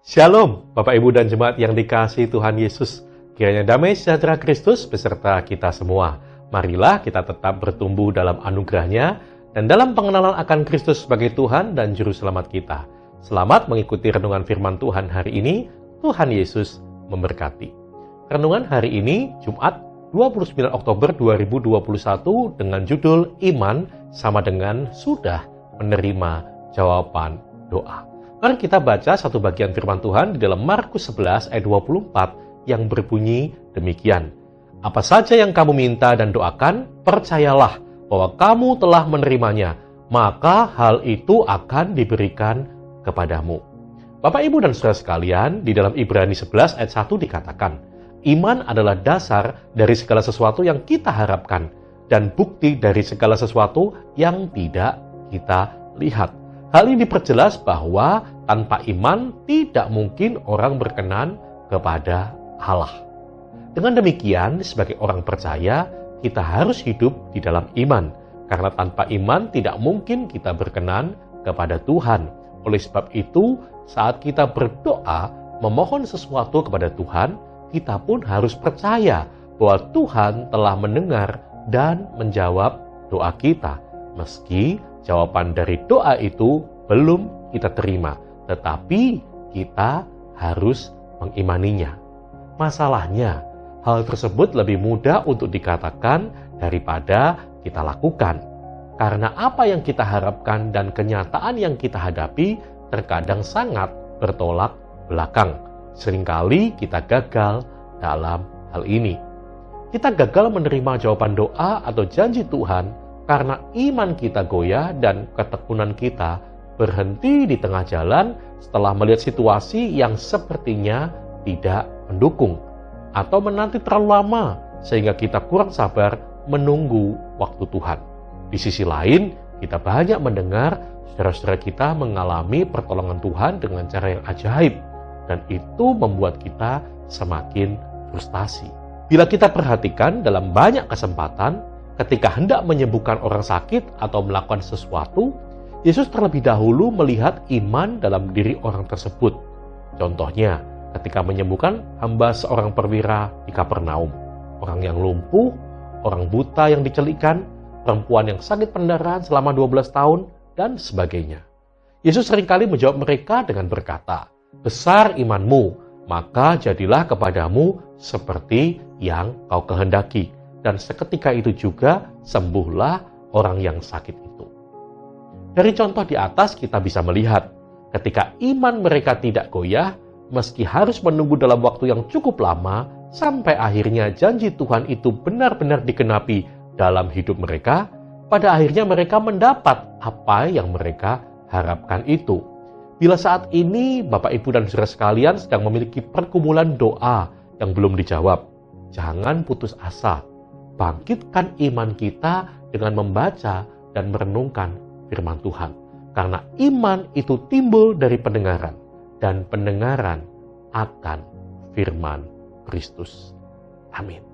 Shalom, Bapak Ibu dan Jemaat yang dikasihi Tuhan Yesus. Kiranya damai sejahtera Kristus beserta kita semua. Marilah kita tetap bertumbuh dalam anugerah-Nya dan dalam pengenalan akan Kristus sebagai Tuhan dan Juru Selamat kita. Selamat mengikuti renungan firman Tuhan hari ini. Tuhan Yesus memberkati. Renungan hari ini, Jumat 29 Oktober 2021 dengan judul Iman sama dengan sudah menerima jawaban doa. Mari kita baca satu bagian firman Tuhan di dalam Markus 11 ayat 24 yang berbunyi demikian. Apa saja yang kamu minta dan doakan, percayalah bahwa kamu telah menerimanya, maka hal itu akan diberikan kepadamu. Bapak, Ibu, dan saudara sekalian, di dalam Ibrani 11 ayat 1 dikatakan, iman adalah dasar dari segala sesuatu yang kita harapkan dan bukti dari segala sesuatu yang tidak kita lihat. Hal ini diperjelas bahwa tanpa iman tidak mungkin orang berkenan kepada Allah. Dengan demikian, sebagai orang percaya, kita harus hidup di dalam iman. Karena tanpa iman tidak mungkin kita berkenan kepada Tuhan. Oleh sebab itu, saat kita berdoa, memohon sesuatu kepada Tuhan, kita pun harus percaya bahwa Tuhan telah mendengar dan menjawab doa kita. Meski jawaban dari doa itu belum kita terima, tetapi kita harus mengimaninya. Masalahnya, hal tersebut lebih mudah untuk dikatakan daripada kita lakukan. Karena apa yang kita harapkan dan kenyataan yang kita hadapi terkadang sangat bertolak belakang. Seringkali kita gagal dalam hal ini. Kita gagal menerima jawaban doa atau janji Tuhan karena iman kita goyah dan ketekunan kita berhenti di tengah jalan setelah melihat situasi yang sepertinya tidak mendukung, atau menanti terlalu lama sehingga kita kurang sabar menunggu waktu Tuhan. Di sisi lain, kita banyak mendengar saudara-saudara kita mengalami pertolongan Tuhan dengan cara yang ajaib, dan itu membuat kita semakin frustasi. Bila kita perhatikan dalam banyak kesempatan, ketika hendak menyembuhkan orang sakit atau melakukan sesuatu, Yesus terlebih dahulu melihat iman dalam diri orang tersebut. Contohnya, ketika menyembuhkan hamba seorang perwira di Kapernaum, orang yang lumpuh, orang buta yang dicelikan, perempuan yang sakit pendarahan selama 12 tahun, dan sebagainya. Yesus seringkali menjawab mereka dengan berkata, "Besar imanmu, maka jadilah kepadamu seperti yang kau kehendaki." Dan seketika itu juga sembuhlah orang yang sakit itu. Dari contoh di atas kita bisa melihat, ketika iman mereka tidak goyah, meski harus menunggu dalam waktu yang cukup lama, sampai akhirnya janji Tuhan itu benar-benar digenapi dalam hidup mereka, pada akhirnya mereka mendapat apa yang mereka harapkan itu. Bila saat ini Bapak, Ibu, dan saudara sekalian sedang memiliki pergumulan doa yang belum dijawab, jangan putus asa. Bangkitkan iman kita dengan membaca dan merenungkan firman Tuhan. Karena iman itu timbul dari pendengaran, dan pendengaran akan firman Kristus. Amin.